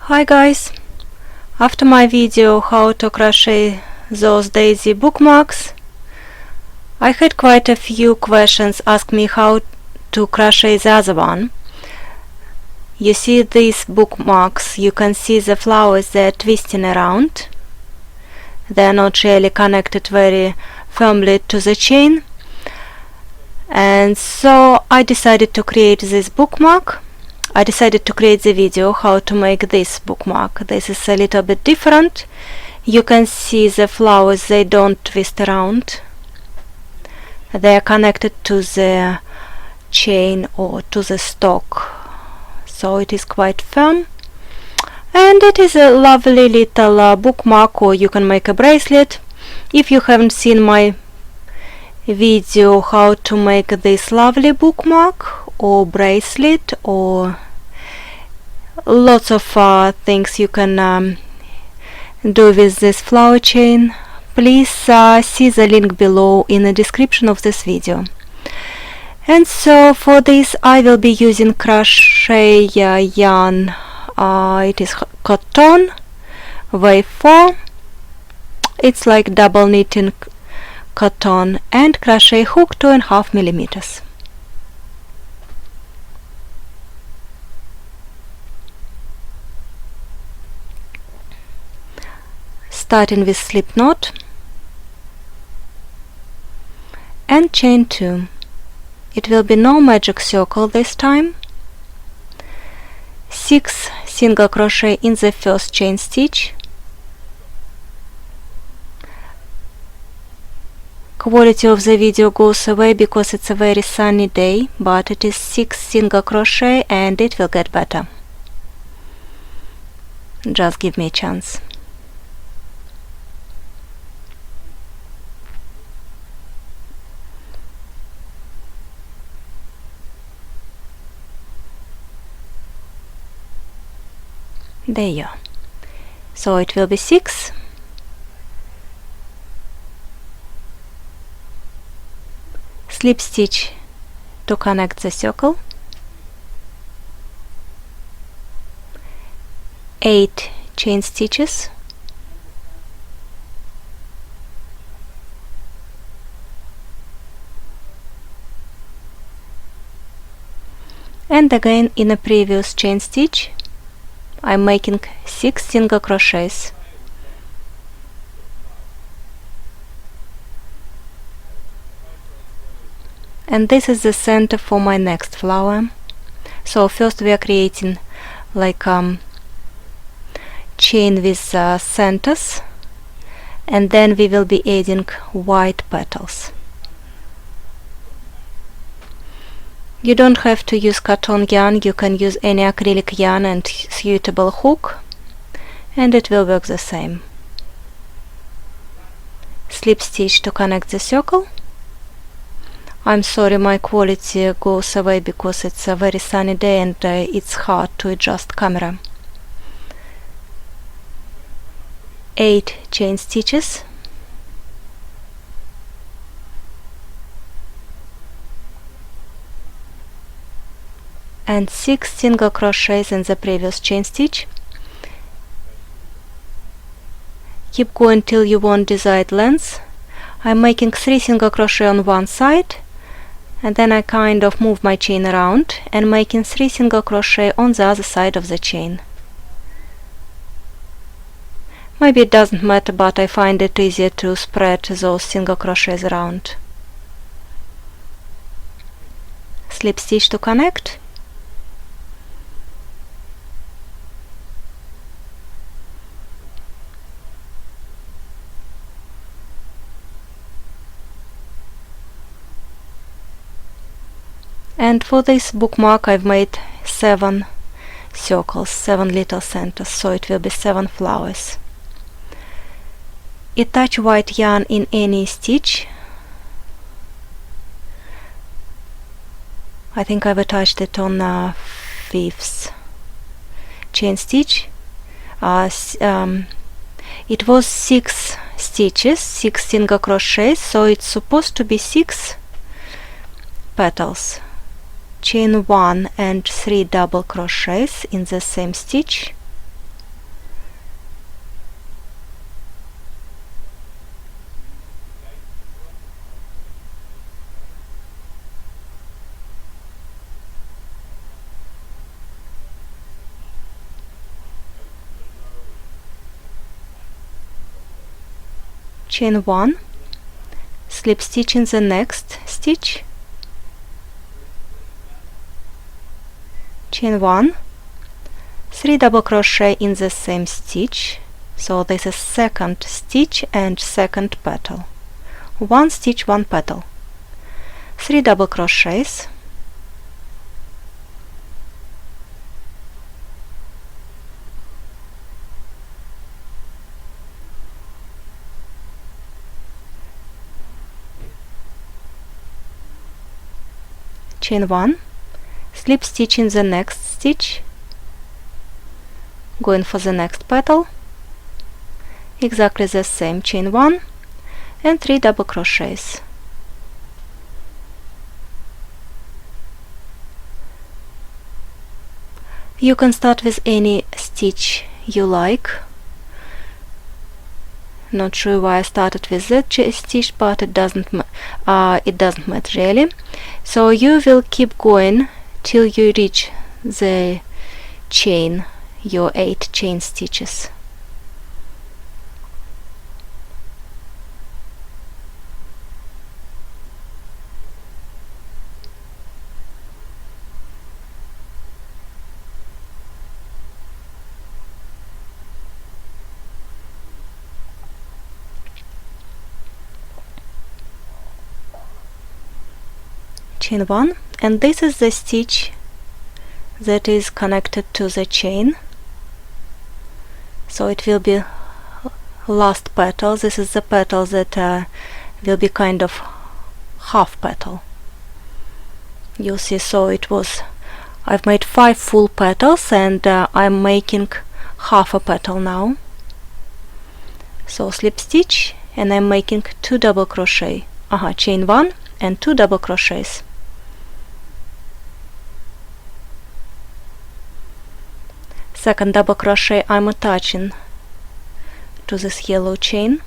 Hi guys! After my video how to crochet those daisy bookmarks, I had quite a few questions ask me how to crochet the other one. You see these bookmarks, you can see the flowers, they're twisting around. They're not really connected very firmly to the chain. And so I decided to create this bookmark. I decided to create the video how to make this bookmark. This is a little bit different. You can see the flowers, they don't twist around. They are connected to the chain or to the stalk. So it is quite firm. And it is a lovely little bookmark, or you can make a bracelet. If you haven't seen my video how to make this lovely bookmark or bracelet or lots of things you can do with this flower chain, please see the link below in the description of this video. And so for this I will be using crochet yarn. It is cotton wave 4. It's like double knitting cotton, and crochet hook 2.5 millimeters. Starting with slip knot and chain 2. It will be no magic circle this time. 6 single crochet in the first chain stitch. Quality of the video goes away because it's a very sunny day, but it is 6 single crochet and it will get better. Just give me a chance. There you are. So it will be 6. Slip stitch to connect the circle. 8 chain stitches. And again in a previous chain stitch I'm making 6 single crochets. And this is the center for my next flower. So first we are creating like chain with centers, and then we will be adding white petals. You don't have to use cotton yarn, you can use any acrylic yarn and suitable hook, and it will work the same. Slip stitch to connect the circle. I'm sorry, my quality goes away because it's a very sunny day and it's hard to adjust camera. 8 chain stitches. And 6 single crochets in the previous chain stitch. Keep going till you want desired length. I'm making 3 single crochet on one side, and then I kind of move my chain around and making 3 single crochet on the other side of the chain. Maybe it doesn't matter, but I find it easier to spread those single crochets around. Slip stitch to connect. And for this bookmark I've made 7 circles, 7 little centers, so it will be 7 flowers. Attach white yarn in any stitch. I think I've attached it on 5th chain stitch. It was 6 stitches, 6 single crochets, so it's supposed to be 6 petals. Chain 1 and 3 double crochets in the same stitch. chain 1, slip stitch in the next stitch, chain 1, 3 double crochet in the same stitch, so this is second stitch and second petal, 1 stitch 1 petal, 3 double crochets, chain 1, slip stitch in the next stitch, going for the next petal, exactly the same, chain 1 and 3 double crochets. You can start with any stitch you like. Not sure why I started with that stitch, but it doesn't matter really. So you will keep going till you reach the chain, your 8 chain stitches. Chain 1, and this is the stitch that is connected to the chain, so it will be last petal. This is the petal that will be kind of half petal. You see, so I've made 5 full petals and I'm making half a petal now. So slip stitch and I'm making 2 double crochet, chain 1 and 2 double crochets. Second double crochet I'm attaching to this yellow chain,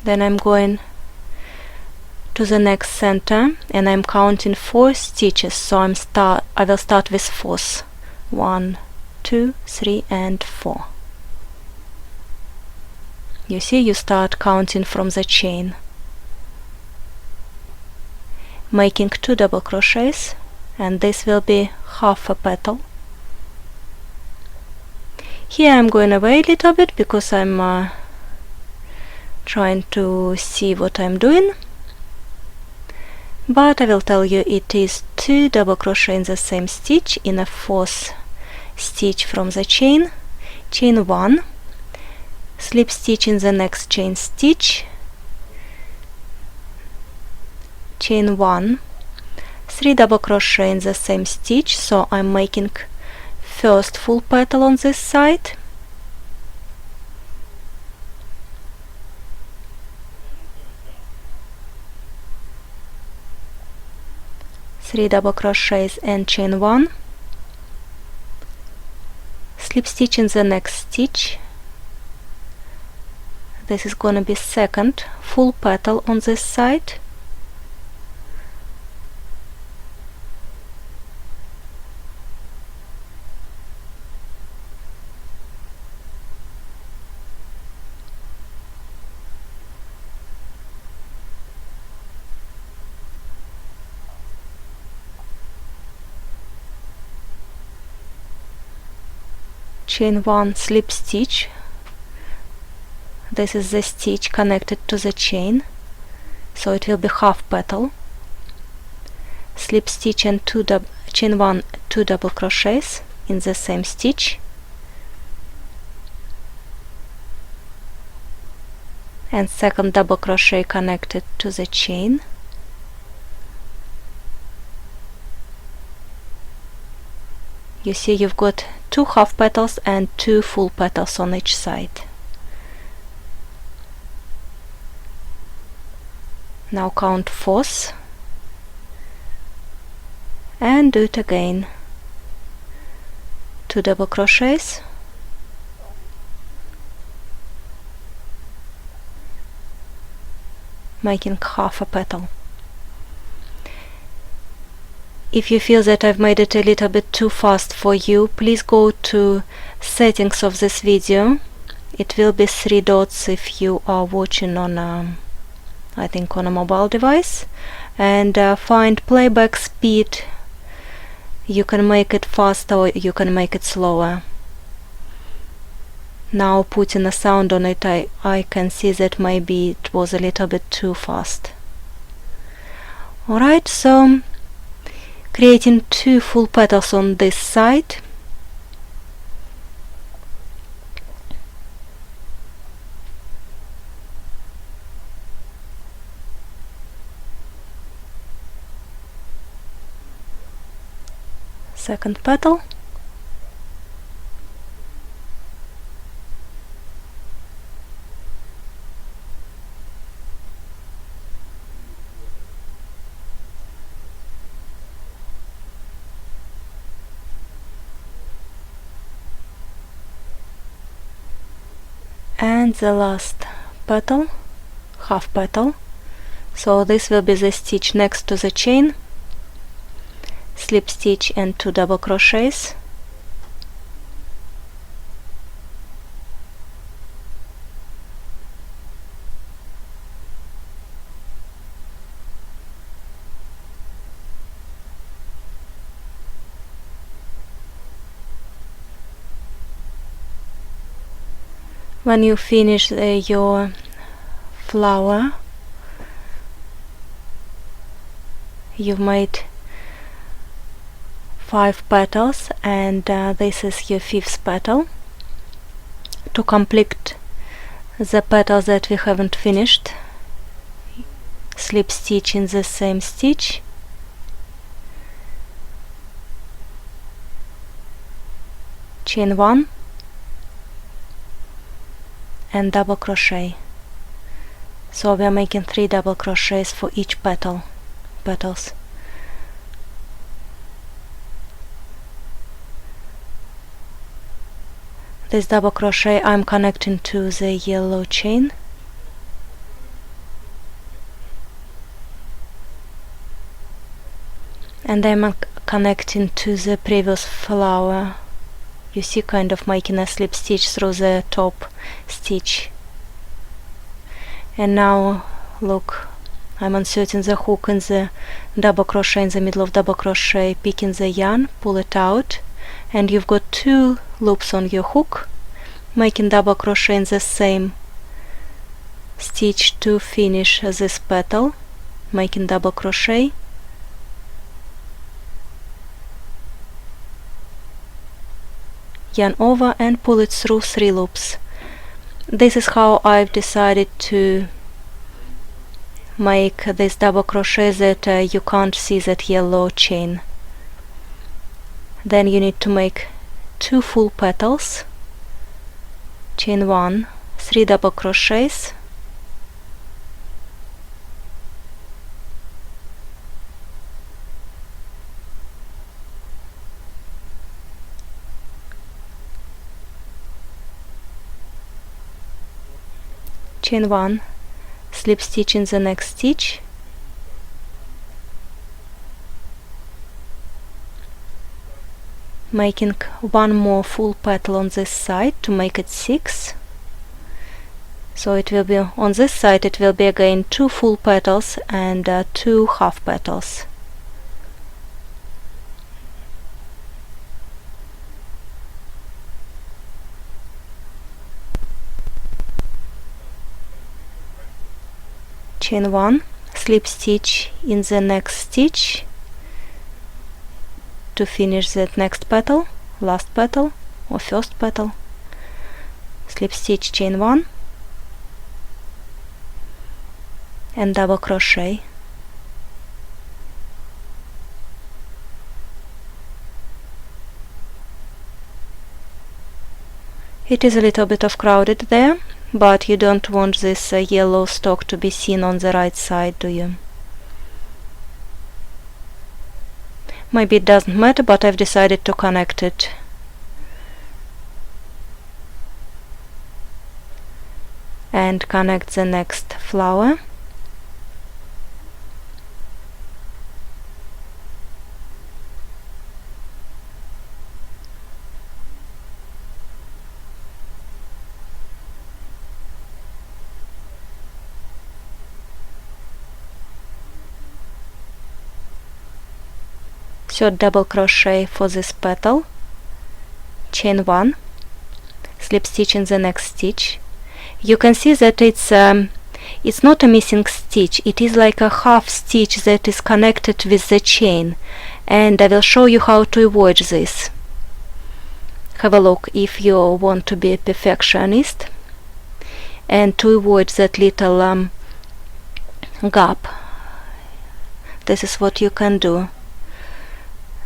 then I'm going to the next center and I'm counting 4 stitches, so I will start with 4s, 1, 2, 3 and 4. You see, you start counting from the chain, making 2 double crochets, and this will be half a petal. Here I'm going away a little bit because I'm trying to see what I'm doing, but I will tell you it is 2 double crochet in the same stitch in a 4th stitch from the chain, chain 1, slip stitch in the next chain stitch, chain 1, 3 double crochet in the same stitch, so I'm making first full petal on this side, three double crochets and chain 1, slip stitch in the next stitch. This is gonna be second full petal on this side, chain 1, slip stitch. This is the stitch connected to the chain, so it will be half petal, slip stitch and chain 1, 2 double crochets in the same stitch, and second double crochet connected to the chain, you see you've got 2 half petals and 2 full petals on each side. Now count 4s and do it again. 2 double crochets, making half a petal. If you feel that I've made it a little bit too fast for you, please go to settings of this video. It will be 3 dots if you are watching on I think on a mobile device, and find playback speed. You can make it faster or you can make it slower. Now putting a sound on it, I can see that maybe it was a little bit too fast. Alright, so creating 2 full petals on this side. Second petal. And the last petal, half petal. So this will be the stitch next to the chain. Slip stitch and 2 double crochets. When you finish your flower, you've made 5 petals, and this is your 5th petal. To complete the petals that we haven't finished, slip stitch in the same stitch, chain 1 and double crochet. So we are making 3 double crochets for each petals. This double crochet I'm connecting to the yellow chain, and I'm connecting to the previous flower. You see, kind of making a slip stitch through the top stitch. And now look, I'm inserting the hook in the double crochet in the middle of double crochet, picking the yarn, pull it out, and you've got 2 loops on your hook, making double crochet in the same stitch to finish this petal, making double crochet, yarn over and pull it through 3 loops. This is how I've decided to make this double crochet that you can't see that yellow chain. Then you need to make 2 full petals, chain 1, 3 double crochets, chain 1, slip stitch in the next stitch, making 1 more full petal on this side to make it 6. So it will be on this side, it will be again 2 full petals and 2 half petals. Chain 1, slip stitch in the next stitch to finish that next petal, last petal or first petal, slip stitch, chain 1 and double crochet. It is a little bit of crowded there, but you don't want this yellow stalk to be seen on the right side, do you? Maybe it doesn't matter, but I've decided to connect it. And connect the next flower. third double crochet for this petal, chain 1, slip stitch in the next stitch. You can see that it's not a missing stitch, it is like a half stitch that is connected with the chain, and I will show you how to avoid this. Have a look if you want to be a perfectionist, and to avoid that little gap. This is what you can do.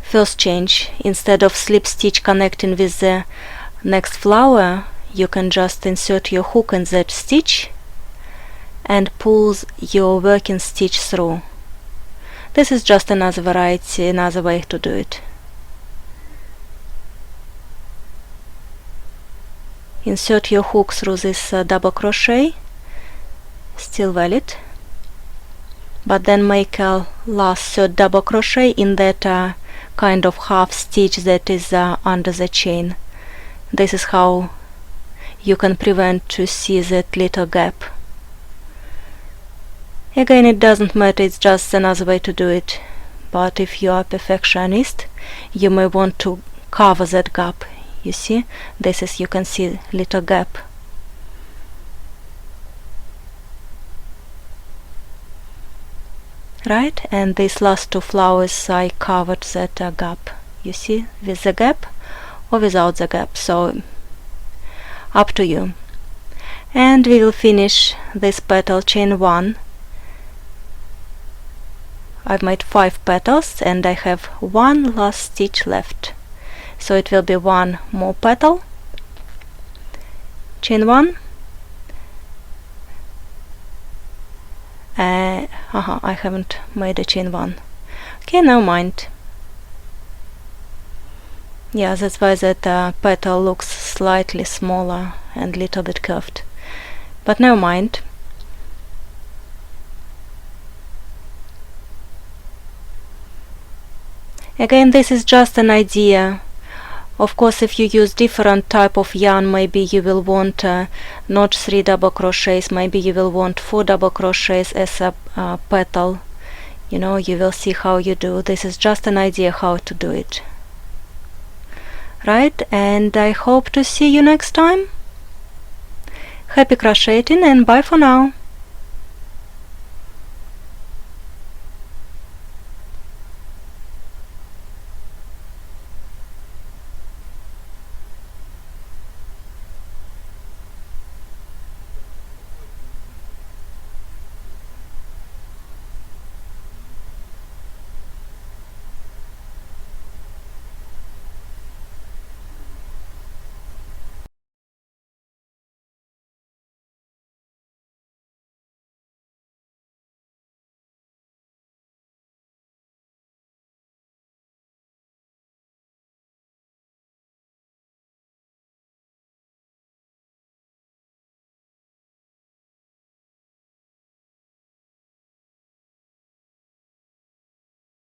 First change, instead of slip stitch connecting with the next flower, you can just insert your hook in that stitch and pull your working stitch through. This is just another variety, another way to do it. Insert your hook through this double crochet, still valid, but then make a last third double crochet in that kind of half stitch that is under the chain. This is how you can prevent to see that little gap. Again, it doesn't matter, it's just another way to do it, but if you are a perfectionist, you may want to cover that gap. You see, this is, you can see little gap. Right, and these last two flowers I covered that gap. You see, with the gap or without the gap, so up to you. And we will finish this petal, chain 1. I've made 5 petals and I have one last stitch left, so it will be one more petal, chain 1, I haven't made a chain 1. Okay, never mind. Yeah, that's why that petal looks slightly smaller and little bit curved, but never mind. Again, this is just an idea. Of course, if you use different type of yarn, maybe you will want not 3 double crochets, maybe you will want 4 double crochets as a petal. You know, you will see how you do. This is just an idea how to do it. Right, and I hope to see you next time. Happy crocheting and bye for now.